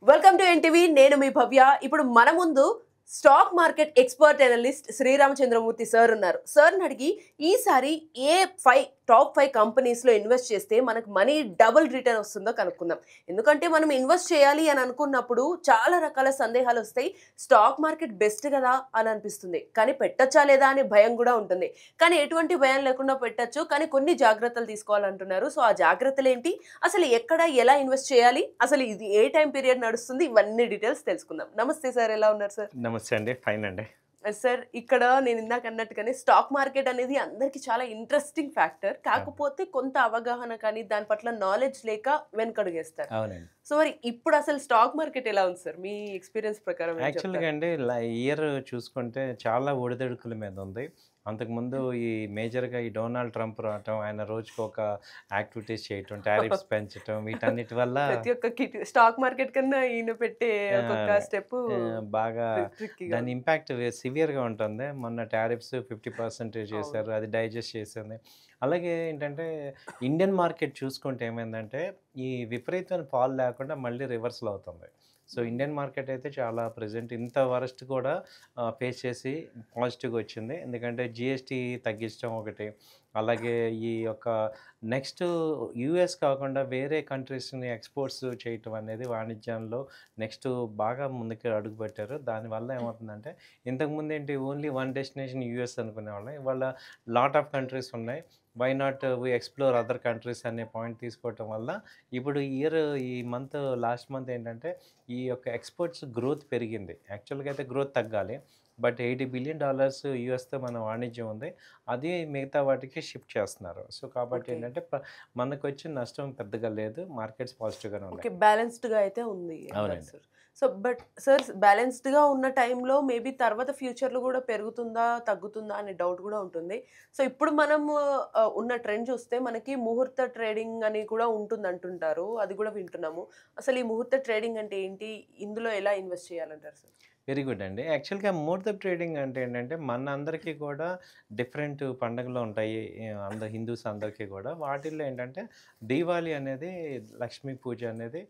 Welcome to NTV. నేను మీ భవ్య. ఇప్పుడు మన ముందు stock market expert analyst Sriramachandramurthy sir ఉన్నారు. సార్ని అడిగి ఈసారి ఏ టాప్ 5 కంపెనీస్లో ఇన్వెస్ట్ చేస్తే మనకు మనీ డబుల్ రిటర్న్ వస్తుందో కనుక్కుందాం. ఎందుకంటే మనం ఇన్వెస్ట్ చేయాలి అని అనుకున్నప్పుడు చాలా రకాల సందేహాలు వస్తాయి. స్టాక్ మార్కెట్ బెస్ట్ కదా అని అనిపిస్తుంది, కానీ పెట్టచ్చా లేదా అనే భయం కూడా ఉంటుంది. కానీ ఎటువంటి భయం లేకుండా పెట్టచ్చు, కానీ కొన్ని జాగ్రత్తలు తీసుకోవాలంటున్నారు. సో ఆ జాగ్రత్తలు ఏంటి, అసలు ఎక్కడ ఎలా ఇన్వెస్ట్ చేయాలి, అసలు ఇది ఏ టైం పీరియడ్ నడుస్తుంది, ఇవన్నీ డీటెయిల్స్ తెలుసుకుందాం. నమస్తే సార్, ఎలా ఉన్నారు సార్? నమస్తే అండి, ఫైన్ అండి. సార్, ఇక్కడ నేను ఇందాక అన్నట్టుగానే స్టాక్ మార్కెట్ అనేది అందరికీ చాలా ఇంట్రెస్టింగ్ ఫ్యాక్టర్. కాకపోతే కొంత అవగాహన కానీ దాని పట్ల నాలెడ్జ్ లేక వెనకడుగేస్తారు. అవునండి. సో మరి ఇప్పుడు అసలు స్టాక్ మార్కెట్ ఎలా ఉంది సార్ మీ ఎక్స్పీరియన్స్ ప్రకారం? యాక్చువల్గా అండి ఇయర్ చూసుకుంటే చాలా ఒడిదుడుకుల మీద ఉంది. అంతకుముందు ఈ మేజర్గా ఈ డొనాల్డ్ ట్రంప్ రావటం, ఆయన రోజుకి ఒక యాక్టివిటీస్ చేయటం, టారిఫ్స్ పెంచటం, వీటన్నిటి వల్ల ప్రతి ఒక్క స్టాక్ మార్కెట్ కన్నా ఈయన పెట్టే ఒక్కొక్క స్టెప్ బాగా దాని ఇంపాక్ట్ సివియర్గా ఉంటుంది. మొన్న టారిఫ్స్ 50% చేశారు, అది డైజెస్ట్ చేసింది. అలాగే ఏంటంటే ఇండియన్ మార్కెట్ చూసుకుంటే ఏమైందంటే ఈ విపరీతమైన ఫాల్ లేకుండా మళ్ళీ రివర్సల్ అవుతుంది. సో ఇండియన్ మార్కెట్ అయితే చాలా ప్రజెంట్ ఇంత వరస్ట్ కూడా ఫేస్ చేసి పాజిటివ్గా వచ్చింది. ఎందుకంటే జిఎస్టీ తగ్గించడం ఒకటి, అలాగే ఈ యొక్క నెక్స్ట్ యూఎస్ కాకుండా వేరే కంట్రీస్ని ఎక్స్పోర్ట్స్ చేయటం అనేది వాణిజ్యంలో నెక్స్ట్ బాగా ముందుకు అడుగుపెట్టారు. దానివల్ల ఏమవుతుందంటే ఇంతకుముందు ఏంటి ఓన్లీ వన్ డెస్టినేషన్ యూఎస్ అనుకునేవాళ్ళం, ఇవాళ లాట్ ఆఫ్ కంట్రీస్ ఉన్నాయి. Why not we explore other countries అనే పాయింట్ తీసుకోవటం వల్ల ఇప్పుడు ఈ మంత్ లాస్ట్ మంత్ ఏంటంటే ఈ యొక్క ఎక్స్పోర్ట్స్ గ్రోత్ పెరిగింది. యాక్చువల్గా అయితే గ్రోత్ తగ్గాలి, బట్ $80 బిలియన్ యూఎస్తో మన వాణిజ్యం ఉంది, అది మిగతా వాటికి షిఫ్ట్ చేస్తున్నారు. సో కాబట్టి ఏంటంటే మనకు వచ్చిన నష్టం పెద్దగా లేదు, మార్కెట్స్ పాజిటివ్గానే ఉన్నాయి. బ్యాలెన్స్డ్గా అయితే ఉంది. అవునండి. సో బట్ సార్, బ్యాలెన్స్డ్గా ఉన్న టైంలో మేబీ తర్వాత ఫ్యూచర్లో కూడా పెరుగుతుందా తగ్గుతుందా అనే డౌట్ కూడా ఉంటుంది. సో ఇప్పుడు మనం ఉన్న ట్రెండ్ చూస్తే మనకి ముహూర్త ట్రేడింగ్ అని కూడా ఉంటుంది అంటుంటారు, అది కూడా వింటున్నాము. అసలు ఈ ముహూర్త ట్రేడింగ్ అంటే ఏంటి, ఇందులో ఎలా ఇన్వెస్ట్ చేయాలంటారు సార్? వెరీ గుడ్ అండి. యాక్చువల్గా ముహూర్త ట్రేడింగ్ అంటే ఏంటంటే మన అందరికీ కూడా డిఫరెంట్ పండుగలు ఉంటాయి, అందరు హిందూస్ అందరికీ కూడా. వాటిల్లో ఏంటంటే దీవాళి అనేది, లక్ష్మీ పూజ అనేది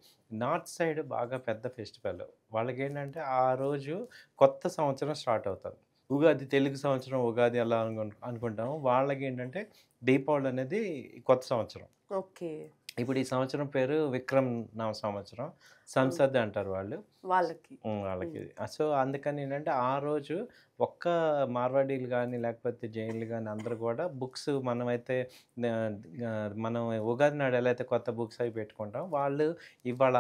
నార్త్ సైడ్ బాగా పెద్ద ఫెస్టివల్. వాళ్ళకి ఏంటంటే ఆ రోజు కొత్త సంవత్సరం స్టార్ట్ అవుతుంది. ఉగాది తెలుగు సంవత్సరం ఉగాది అలా అనుకుంటాము, వాళ్ళకి ఏంటంటే దీపావళి అనేది కొత్త సంవత్సరం. ఓకే. ఇప్పుడు ఈ సంవత్సరం పేరు విక్రమ్ నామ సంవత్సరం, సంసద్ అంటారు వాళ్ళకి. సో అందుకని ఏంటంటే ఆ రోజు ఒక్క మార్వాడీలు కానీ లేకపోతే జైన్లు కానీ అందరూ కూడా బుక్స్, మనమైతే మనం ఉగాది నాడు ఎలా అయితే కొత్త బుక్స్ అవి పెట్టుకుంటాం, వాళ్ళు ఇవాళ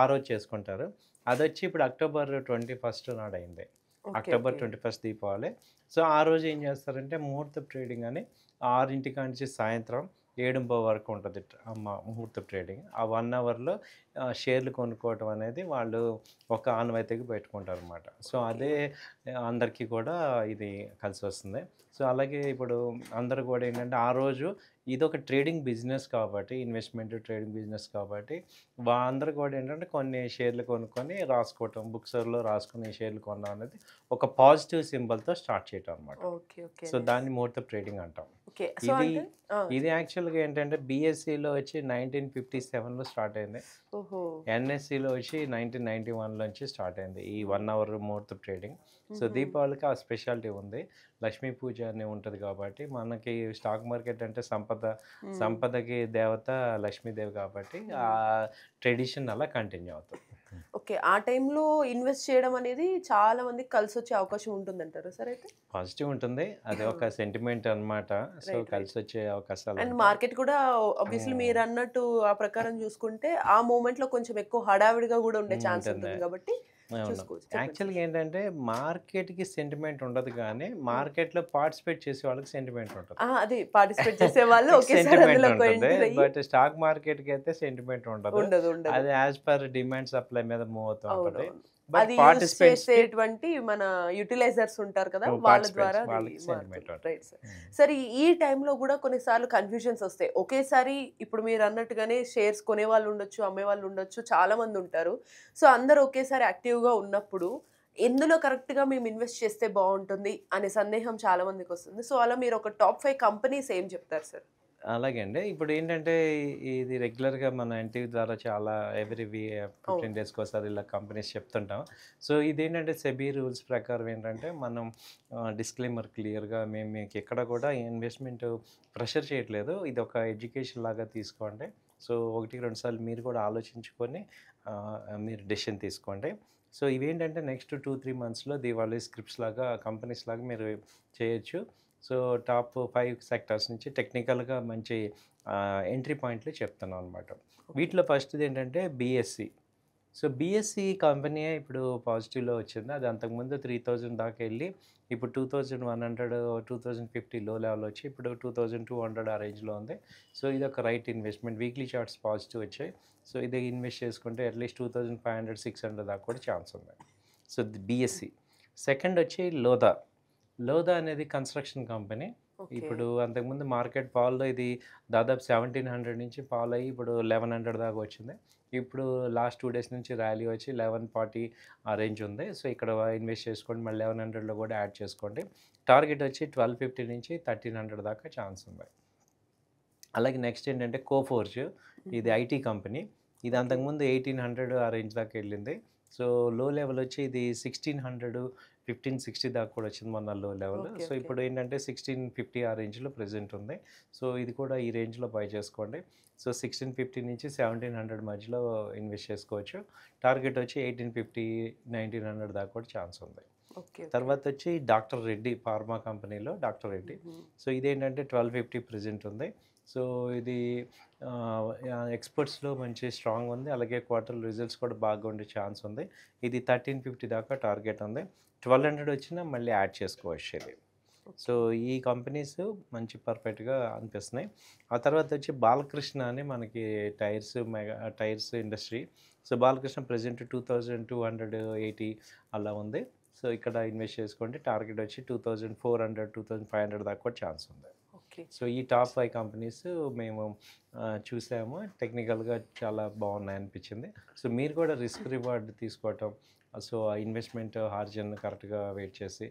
ఆ రోజు చేసుకుంటారు. అది వచ్చి ఇప్పుడు October 21 నాడు అయింది. October 21 దీపావళి. సో ఆ రోజు ఏం చేస్తారంటే ముహూర్త ట్రేడింగ్ అని 6 నుంచి సాయంత్రం 7 వరకు ఉంటుంది ముహూర్త ట్రేడింగ్. ఆ 1 అవర్లో షేర్లు కొనుక్కోవటం అనేది వాళ్ళు ఒక ఆనవాయితీగా పెట్టుకుంటారు అనమాట. సో అదే అందరికీ కూడా ఇది కలిసి వస్తుంది. సో అలాగే ఇప్పుడు అందరూ కూడా ఏంటంటే ఆ రోజు ఇదొక ట్రేడింగ్ బిజినెస్ కాబట్టి, ఇన్వెస్ట్మెంట్ ట్రేడింగ్ బిజినెస్ కాబట్టి అందరూ కూడా ఏంటంటే కొన్ని షేర్లు కొనుక్కొని రాసుకోవటం, బుక్స్లో రాసుకుని షేర్లు కొనడం అనేది ఒక పాజిటివ్ సింబల్తో స్టార్ట్ చేయటం అనమాట. సో దాన్ని ముహూర్త ట్రేడింగ్ అంటాం. ఇది యాక్చువల్గా ఏంటంటే బీఎస్సీలో వచ్చి 1957లో స్టార్ట్ అయింది, ఎన్ఎస్సిలో వచ్చి 1991లోంచి స్టార్ట్ అయింది ఈ 1 అవర్ ముహూర్త ట్రేడింగ్. సో దీపావళికి ఆ స్పెషాలిటీ ఉంది, లక్ష్మీ పూజ అని ఉంటుంది కాబట్టి. మనకి స్టాక్ మార్కెట్ అంటే సంపదకి దేవత లక్ష్మీదేవి కాబట్టి ఆ ట్రెడిషన్ అలా కంటిన్యూ అవుతుంది. ఓకే. ఆ టైంలో ఇన్వెస్ట్ చేయడం అనేది చాలా మందికి కలిసి వచ్చే అవకాశం ఉంటుందంటారు సార్? అయితే పాజిటివ్ ఉంటుంది, అది ఒక సెంటిమెంట్ అనమాట. సో కలిసి వచ్చే అవకాశాలు. అండ్ మార్కెట్ కూడా ఆబ్వియస్లీ మీరు అన్నట్టు ఆ ప్రకారం చూసుకుంటే ఆ మూమెంట్ లో కొంచెం ఎక్కువ హడావిడిగా కూడా ఉండే ఛాన్స్ ఉంటుంది కాబట్టి యాక్చువల్గా ఏంటంటే మార్కెట్కి సెంటిమెంట్ ఉండదు, కానీ మార్కెట్లో పార్టిసిపేట్ చేసే వాళ్ళకి సెంటిమెంట్ ఉంటుంది. అది పార్టిసిపేట్ చేసే వాళ్ళు సెంటిమెంట్ ఉంటుంది, బట్ స్టాక్ మార్కెట్కి అయితే సెంటిమెంట్ ఉండదు. అది యాజ్ పర్ డిమాండ్ సప్లై మీద మూవ్ అవుతూ ఉంటుంది. అది చేసేటువంటి మన యూటిలైజర్స్ ఉంటారు కదా, వాళ్ళ ద్వారా. సరే, ఈ టైంలో కూడా కొన్నిసార్లు కన్ఫ్యూజన్స్ వస్తాయి. ఒకేసారి ఇప్పుడు మీరు అన్నట్టుగానే షేర్స్ కొనే వాళ్ళు ఉండొచ్చు, అమ్మే వాళ్ళు ఉండొచ్చు, చాలా మంది ఉంటారు. సో అందరూ ఒకేసారి యాక్టివ్గా ఉన్నప్పుడు ఎందులో కరెక్ట్గా మేము ఇన్వెస్ట్ చేస్తే బాగుంటుంది అనే సందేహం చాలా మందికి వస్తుంది. సో అలా మీరు ఒక టాప్ 5 కంపెనీస్ ఏం చెప్తారు సార్? అలాగే అండి. ఇప్పుడు ఏంటంటే ఇది రెగ్యులర్‌గా మన ఎన్‌టీవీ ద్వారా చాలా ఎవ్రీ 15 అవును. డేస్‌కి ఒకసారి ఇలా కంపెనీస్ చెప్తుంటాం. సో, ఇదేంటంటే సెబీ రూల్స్ ప్రకారం ఏంటంటే మనం డిస్క్లైమర్ క్లియర్‌గా మేము మీకు ఎక్కడ కూడా ఇన్వెస్ట్‌మెంట్ ప్రెషర్ చేయట్లేదు. ఇది ఒక ఎడ్యుకేషన్ లాగా తీసుకోండి. సో, 1, 2 సార్లు మీరు కూడా ఆలోచించుకొని మీరు డెసిషన్ తీసుకోండి. సో, ఇవేంటంటే నెక్స్ట్ 2, 3 మంత్స్‌లో దివాళీ స్క్రిప్ట్స్ లాగా కంపెనీస్ లాగా మీరు చేయొచ్చు. సో, టాప్ 5 సెక్టార్స్ నుంచి టెక్నికల్‌గా మంచి ఎంట్రీ పాయింట్లు చెప్తున్నాం అనమాట. ఓకే. వీటిలో ఫస్ట్‌దేంటంటే బీఎస్సీ. సో, బీఎస్సీ కంపెనీయే ఇప్పుడు పాజిటివ్‌లో వచ్చింది. అది అంతకుముందు 3000 దాకా ఎళ్ళి ఇప్పుడు 2100, 2050 లో లెవెల్ వచ్చి ఇప్పుడు 2200 ఆ రేంజ్‌లో ఉంది. సో, ఇదొక right investment. Weekly charts positive వచ్చాయి. సో, ఇది ఇన్వెస్ట్ చేసుకుంటే అట్‌లీస్ట్ 2500, 600 దాకా కూడా ఛాన్స్ ఉంది. So, BSc. సెకండ్ వచ్చి లోదా. లోదా అనేది కన్‌స్ట్రక్షన్ కంపెనీ. ఓకే. ఇప్పుడు అంతకుముందు మార్కెట్ ఫాల్‌లో ఇది దాదాపు 1700 నుంచి ఫాల్ అయ్యి ఇప్పుడు 1100 దాకా వచ్చింది. ఇప్పుడు లాస్ట్ 2 డేస్ నుంచి ర్యాలీ వచ్చి 1140 ఆ రేంజ్ ఉంది. సో, ఇక్కడ ఇన్వెస్ట్ చేసుకోండి. మళ్ళీ 1100లో కూడా యాడ్ చేసుకోండి. టార్గెట్ వచ్చి 1250 నుంచి 1300 దాకా ఛాన్స్ ఉంది. అలాగే నెక్స్ట్ ఏంటంటే కోఫోర్జ్. ఇది ఐటీ కంపెనీ. ఇది ఓకే. అంతకుముందు 1800 ఆ రేంజ్ దాకా వెళ్ళింది. సో, లో లెవెల్ వచ్చి ఇది 1600, 1560 దాకా కూడా వచ్చింది మొన్న లో లెవెల్. ఓకే. So, okay. ఇప్పుడు ఏంటంటే 1650 ఆ రేంజ్‌లో ప్రెజెంట్ ఉంది. సో, ఇది కూడా ఈ రేంజ్‌లో బై చేసుకోండి. సో, 1650 నుంచి 1700 మధ్యలో ఇన్వెస్ట్ చేసుకోవచ్చు. టార్గెట్ వచ్చి 1850, 1900 దాకా కూడా ఛాన్స్ ఉంది. ఓకే. ఓకే. తర్వాత వచ్చి డాక్టర్ రెడ్డి ఫార్మా కంపెనీలో డాక్టర్ రెడ్డి. హుహు. సో, ఇదేంటంటే 1250 ప్రెజెంట్ ఉంది. సో, ఇది ఎక్స్‌పోర్ట్స్‌లో మంచి స్ట్రాంగ్ ఉంది. అలాగే క్వార్టర్ రిజల్ట్స్ కూడా బాగా ఉండే ఛాన్స్ ఉంది. ఇది 1350 దాకా టార్గెట్ ఉంది. 1200 వచ్చినా మళ్ళీ యాడ్ చేసుకోవచ్చు ఇది. సో, ఈ కంపెనీస్ మంచి పర్ఫెక్ట్‌గా అనిపిస్తున్నాయి. ఆ తర్వాత వచ్చి బాలకృష్ణ అని మనకి tyres industry. So, Balakrishna present 2280 అలా ఉంది. సో, ఇక్కడ ఇన్వెస్ట్ చేసుకోండి. టార్గెట్ వచ్చి 2400, 2500 దాకా కూడా ఛాన్స్ ఉంది. ఓకే. సో, ఈ టాప్ 5 కంపెనీస్ మేము చూసాము. టెక్నికల్‌గా చాలా బాగున్నాయనిపించింది. సో, మీరు కూడా రిస్క్ రివార్డ్ తీసుకోవటం, సో, ఆ ఇన్వెస్ట్‌మెంట్ హార్జన్ కరెక్ట్‌గా వెయిట్ చేసి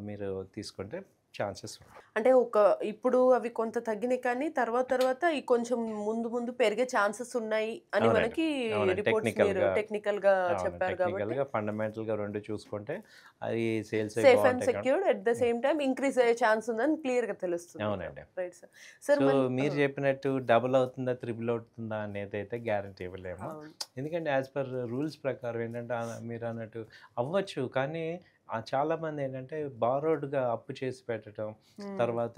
మీరు తీసుకుంటే ఛాన్సెస్ ఉంటాయి. అంటే ఇప్పుడు అవి కొంత తగ్గినాయి కానీ తర్వాత ఈ కొంచెం ముందు పెరిగే ఛాన్సెస్ ఉన్నాయి అని అవునండి. మనకి అవునండి. రిపోర్ట్స్ మీరు టెక్నికల్‌గా అవును. చెప్పారు కాబట్టి టెక్నికల్‌గా, ఫండమెంటల్‌గా 2 చూసుకుంటే అది సేల్స్ అవి సేఫ్ అండ్ బాగుంటాయి కాబట్టి secured at the same time increase అయ్యే ఛాన్స్ ఉందని క్లియర్‌గా తెలుస్తుంది. అవునండి. Right sir. సార్ సో, మళ్ళీ మీరు చెప్పినట్టు డబుల్ అవుతుందా, త్రిబుల్ అవుతుందా అనేదైతే గ్యారంటీ ఇవ్వలేము. అవును. ఎందుకంటే యాజ్ పర్ రూల్స్ ప్రకారం ఏంటంటే మీరన్నట్టు అవ్వచ్చు. కానీ చాలామంది ఏంటంటే బారోడ్‌గా అప్పు చేసి పెట్టడం, హ్మ్. తర్వాత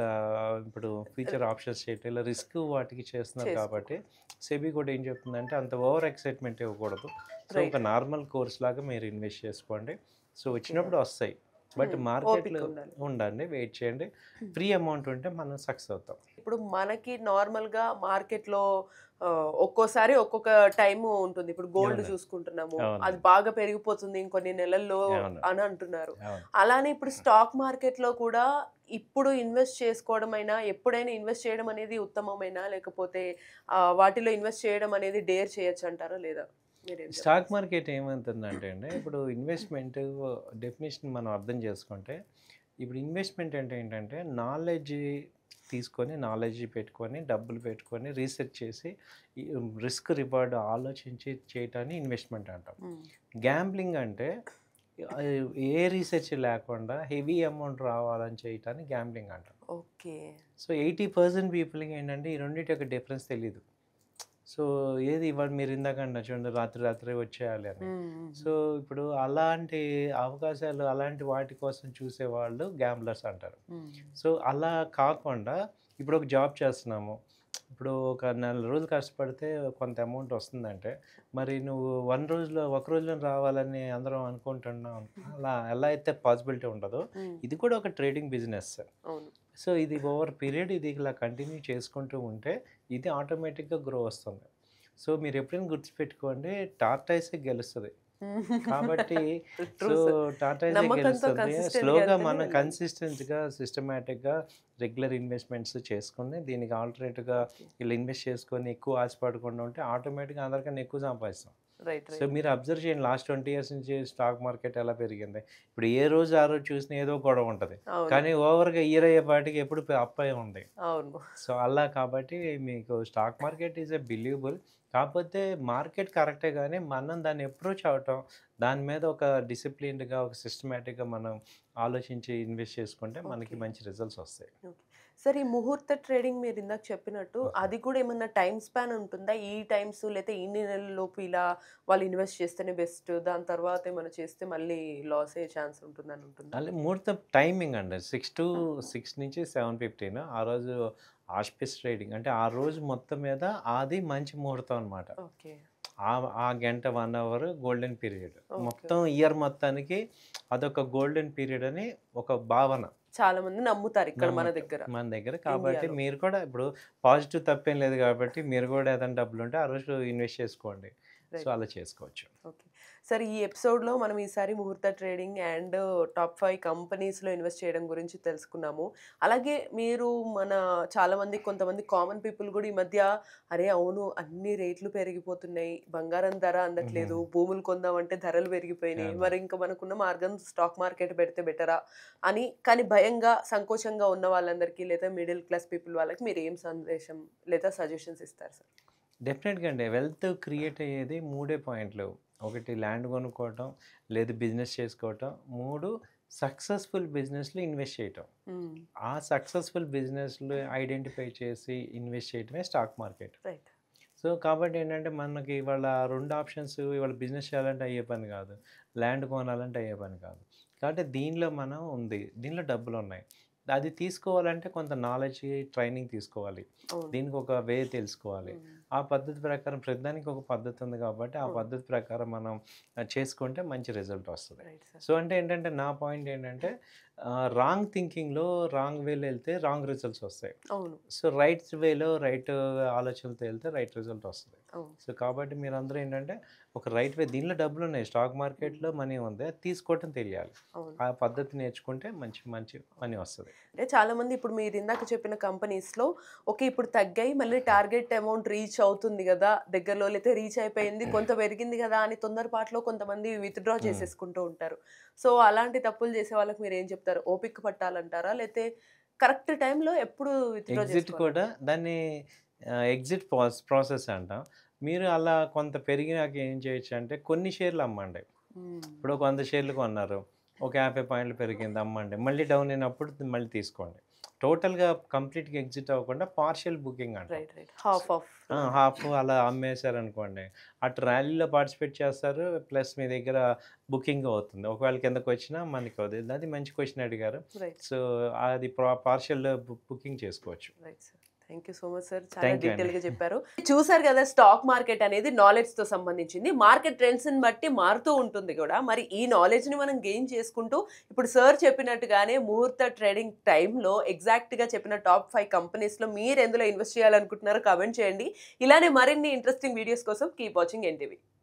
ఇప్పుడు ఫ్యూచర్ ఆప్షన్స్ చేయటం ఇలా రిస్క్ వాటికి చేస్తున్నారు కాబట్టి సెబీ కూడా ఏం చెప్తుందంటే అంత ఓవర్ ఎక్సైట్‌మెంట్ ఇవ్వకూడదు. సో, ఒక నార్మల్ కోర్స్ లాగా మీరు ఇన్వెస్ట్ చేసుకోండి. సో, వచ్చినప్పుడు వస్తాయి. బట్ మార్కెట్‌లో ఓపిక ఉండాలి. ఉండండి, వెయిట్ చేయండి. ఫ్రీ అమౌంట్ ఉంటే మనం సక్సెస్ అవుతాం. ఇప్పుడు మనకి నార్మల్‌గా మార్కెట్‌లో ఒక్కోసారి ఒక్కొక్క టైము ఉంటుంది. ఇప్పుడు గోల్డ్ అవును. చూసుకుంటున్నాము. అవును. అది బాగా పెరిగిపోతుంది ఇంకొన్ని నెలల్లో అవును. అని అంటున్నారు. అవును. అలానే ఇప్పుడు స్టాక్ మార్కెట్‌లో కూడా ఇప్పుడు ఇన్వెస్ట్ చేసుకోవడమైనా, ఎప్పుడైనా ఇన్వెస్ట్ చేయడం అనేది ఉత్తమమేనా? లేకపోతే వాటిలో ఇన్వెస్ట్ చేయడం అనేది డేర్ చేయొచ్చంటారా? లేదా? మీరేం స్టాక్ చెప్తారు? మార్కెట్ ఏమవుతుందంటే అండి, ఇప్పుడు ఇన్వెస్ట్‌మెంట్ డెఫినిషన్ మనం అర్థం చేసుకుంటే, ఇప్పుడు ఇన్వెస్ట్‌మెంట్ అంటే ఏంటంటే, నాలెడ్జ్ తీసుకొని, నాలెడ్జ్ పెట్టుకొని, డబ్బులు పెట్టుకొని, రీసెర్చ్ చేసి, ఈ రిస్క్ రివార్డ్ ఆలోచించి చేయటాన్ని ఇన్వెస్ట్‌మెంట్ అంటాం. హ్మ్. గ్యాంబ్లింగ్ అంటే ఏ రీసెర్చ్ లేకుండా హెవీ అమౌంట్ రావాలని చేయటాన్ని గ్యాంబ్లింగ్ అంటాం. ఓకే. సో, 80% పీపుల్‌కి ఏంటంటే, ఈ రెండిటి యొక్క డిఫరెన్స్ తెలీదు. సో, ఏది ఇవాళ మీరు ఇందాక అన్నారు చూడండి, రాత్రి వచ్చేయాలి అని. హ్మ్. హ్మ్. సో, ఇప్పుడు అలాంటి అవకాశాలు, అలాంటి వాటి కోసం చూసేవాళ్ళు గ్యాంబ్లర్స్ అంటారు. హ్మ్. సో, అలా కాకుండా ఇప్పుడు ఒక జాబ్ చేస్తున్నాము. ఇప్పుడు ఒక నెల రోజులు కష్టపడితే కొంత అమౌంట్ వస్తుందంటే, మరి నువ్వు ఒక రోజులో రావాలని అందరం అనుకుంటున్నాం. అలా ఎలా అయితే పాసిబిలిటీ ఉండదో, హ్మ్. ఇది కూడా ఒక ట్రేడింగ్ బిజినెస్. అవును. సో, ఇది ఓవర్ పీరియడ్ ఇది ఇలా కంటిన్యూ చేసుకుంటూ ఉంటే, ఇది ఆటోమేటిక్‌గా గ్రో వస్తుంది. సో, మీరు ఎప్పుడైనా గుర్తుపెట్టుకోండి, టార్టాయిసే గెలుస్తది. కాబట్టి ట్రూ సో, సార్. టార్టాయిసే నమ్మకంతో గెలుస్తుంది. కన్సిస్టెంట్‌గా స్లోగా వెళ్తేనే మనం వెళ్ళాలి. కన్సిస్టెంట్‌గా, సిస్టమాటిక్‌గా రెగ్యులర్ ఇన్వెస్ట్‌మెంట్స్ చేసుకొని, దీనికి ఆల్టర్‌నేట్‌గా ఓకే. ఇలా ఇన్వెస్ట్ చేసుకొని ఎక్కువ ఆశపడకుండా ఉంటే ఆటోమేటిక్‌గా అందరికన్నా ఎక్కువ సంపాదిస్తాం. రైట్ సో మీరు అబ్జర్వ్ చేయండి లాస్ట్ 20 ఇయర్స్ నుంచి స్టాక్ మార్కెట్ ఎలా పెరిగింది. ఇప్పుడు ఏ రోజు ఆ రోజు చూసినా ఏదో గొడవ ఉంటది. అవును. కానీ ఓవర్‌గా ఇయర్ అయ్యేపాటికి ఎప్పుడు అప్ అయ్యి ఉంది. అవును. సో అలా కాబట్టి మీకు stock market is a believable. కాకపోతే మార్కెట్ కరెక్టే గానీ, మనం దాన్ని అప్రోచ్ అవ్వటం, దాని మీద ఒక డిసిప్లిన్డ్‌గా, ఒక సిస్టమాటిక్‌గా మనం ఆలోచించి ఇన్వెస్ట్ చేసుకుంటే మనకి ఓకే. మంచి రిజల్ట్స్ వస్తాయి. ఓకే. సరే ఈ ముహూర్త ట్రేడింగ్ మీరు ఇందాక చెప్పినట్టు అది కూడా ఏమన్నా టైమ్ స్పాన్ ఉంటుందా? ఈ టైమ్స్ లేతే ఇన్ని నెలల్లోపు ఇలా వాళ్ళు ఇన్వెస్ట్ చేస్తేనే బెస్ట్. దాని తర్వాత ఏమైనా చేస్తే మళ్ళీ లాస్ అయ్యే ఛాన్స్ ఉంటుందని ఉంటుందా? మళ్ళీ ముహూర్తం టైమింగ్ అండి. 6 నుంచి 7:15 ఆ రోజు ఆస్పిస్ ట్రేడింగ్. అంటే ఆ రోజు మొత్తం మీద అది మంచి ముహూర్తం అనమాట. ఓకే. ఆ గంట 1 అవర్ గోల్డెన్ పీరియడ్. ఓకే. మొత్తం ఇయర్ మొత్తానికి అదొక గోల్డెన్ పీరియడ్ అని ఒక భావన. చాలా మంది నమ్ముతారు ఇక్కడ మన నమ్మకం దగ్గర. మన దగ్గర. కాబట్టి ఇండియాలో. మీరు కూడా ఇప్పుడు పాజిటివ్ తప్పేం లేదు కాబట్టి మీరు కూడా ఏదైనా డబ్బులుంటే ఆ రోజు ఇన్వెస్ట్ చేసుకోండి. So, right. అలా చేసుకోవచ్చు. ఓకే. సరే ఈ ఎపిసోడ్‌లో మనం ఈసారి ముహూర్త ట్రేడింగ్ అండ్ టాప్ 5 కంపెనీస్‌లో ఇన్వెస్ట్ చేయడం గురించి తెలుసుకున్నాము. అలాగే మీరు చాలామంది కొంతమంది కామన్ పీపుల్ గూడా ఈ మధ్య అరే! అవును అన్ని రేట్లు పెరిగిపోతున్నాయి. బంగారం ధర అందట్లేదు. హ్మ్. భూములు కొందామంటే ధరలు పెరిగిపోయినాయి. అవును. మరి ఇంక మనకున్న మార్గం స్టాక్ మార్కెట్ పెడితే బెటరా? అని కానీ భయంగా, సంకోచంగా ఉన్న వాళ్ళందరికీ లేదా మిడిల్ క్లాస్ పీపుల్ వాళ్ళకి మీరు ఏం సందేశం లేదా సజెషన్స్ ఇస్తారు సార్? డెఫినెట్‌గా అండి. వెల్త్ క్రియేట్ అయ్యేది 3 పాయింట్లు. ఒకటి ల్యాండ్ కొనుక్కోవటం, లేదు బిజినెస్ చేసుకోవటం. 3 సక్సెస్‌ఫుల్ బిజినెస్‌లో ఇన్వెస్ట్ చేయటం. హ్మ్. ఆ సక్సెస్‌ఫుల్ బిజినెస్‌లు ఐడెంటిఫై చేసి ఇన్వెస్ట్ చేయటమే స్టాక్ మార్కెట్. రైట్. సో, కాబట్టి ఏంటంటే మనకి ఇవాళ 2 ఆప్షన్స్ ఇవాళ బిజినెస్ చేయాలంటే అయ్యే పని కాదు. ల్యాండ్ కొనాలంటే అయ్యే పని కాదు. కాబట్టి దీనిలో మనం ఉంది. దీనిలో డబ్బులున్నాయి. అది తీసుకోవాలంటే కొంత నాలెడ్జ్, ట్రైనింగ్ తీసుకోవాలి. అవును. దీనికి ఒక వే తెలుసుకోవాలి. హ్మ్. ఆ పద్ధతి ప్రకారం ప్రతిదానికి ఒక పద్ధతి ఉంది కాబట్టి, ఆ అవును. పద్ధతి ప్రకారం మనం చేసుకుంటే మంచి రిజల్ట్ వస్తది. Right sir. సో, అంటే ఏంటంటే నా పాయింట్ ఏంటంటే రాంగ్ థింకింగ్‌లో రాంగ్ వేలో ఎళ్తే రాంగ్ రిజల్ట్స్ వస్తాయి. అవును. సో, రైట్ వేలో రైట్ ఆలోచనలతో ఎళ్తే రైట్ రిజల్ట్ వస్తది. అవును. సో, కాబట్టి మీరందరూ ఏంటంటే ఒక రైట్ వే దీనిలో డబ్బులున్నాయి. స్టాక్ మార్కెట్‌లో మనీ ఉంది. అది తీసుకోవటం తెలియాలి. అవును. ఆ పద్ధతి నేర్చుకుంటే మంచి మంచి మనీ వస్తది. అంటే చాలామంది ఇప్పుడు మీరు ఇందాక చెప్పిన కంపెనీస్‌లో ఓకే. ఇప్పుడు తగ్గాయి. మళ్ళీ టార్గెట్ అమౌంట్ రీచ్ అవుతుంది గదా! దగ్గరలో లేతే రీచ్ అయిపోయింది. కొంత పెరిగింది గదా! అని తొందరపాటులో కొంతమంది విత్‌డ్రా హ్మ్. చేసేసుకుంటూ ఉంటారు. సో, అలాంటి తప్పులు చేసే వాళ్ళకి మీరేం చెప్తారు? ఓపిక పట్టాలంటారా? లేతే కరెక్ట్ టైంలో ఎప్పుడు విత్‌డ్రా ఎగ్జిట్ కూడా చేసుకోవాలంటారా? దాన్ని ఎగ్జిట్ ప్రాసెస్ అంటాం. మీరు అలా కొంత పెరిగినాక ఏం చేయొచ్చంటే కొన్ని షేర్లు అమ్మండి. హ్మ్. ఇప్పుడు ఒక 100 షేర్లు కొన్నారు. ఒక 50 పాయింట్లు పెరిగింది అమ్మండి. మళ్ళీ డౌన్ అయినప్పుడు మళ్ళీ తీసుకోండి. టోటల్‌గా కంప్లీట్‌గా ఎగ్జిట్ అవ్వకుండా పార్షియల్ బుకింగ్ అంటాం. Right. Right. Half of. Half అలా అమ్మేశారనుకోండి. అటు ర్యాలీలో పార్టిసిపేట్ చేస్తారు. ప్లస్ మీ దగ్గర బుకింగ్ అవుతుంది. ఒకవేళ కిందకొచ్చినా మనకి అది మంచి క్వెషన్ అడిగారు. రైట్. సో, అది పార్షియల్ బుకింగ్ చేసుకోవచ్చు. Right sir. Thank you so much sir. చాలా థాంక్ యూ అండి. డీటెయిల్‌గా చెప్పారు. చూసారు కదా! స్టాక్ మార్కెట్ అనేది నాలెడ్జ్‌తో సంబంధించింది. మార్కెట్ ట్రెండ్స్‌ని బట్టి మారుతూ ఉంటుంది గూడా. మరి ఈ నాలెడ్జ్‌ని మనం గెయిన్ చేసుకుంటూ ఇప్పుడు సార్ చెప్పినట్టుగానే ముహూర్త ట్రేడింగ్ టైమ్‌లో ఎగ్జాక్ట్‌గా చెప్పిన టాప్ 5 కంపెనీస్‌లో మీరు ఎందులో ఇన్వెస్ట్ చేయాలనుకుంటున్నారో కామెంట్ చేయండి. ఇలానే మరిన్ని ఇంట్రెస్టింగ్ వీడియోస్ కోసం కీప్ వాచింగ్ ఎన్‌టీవీ.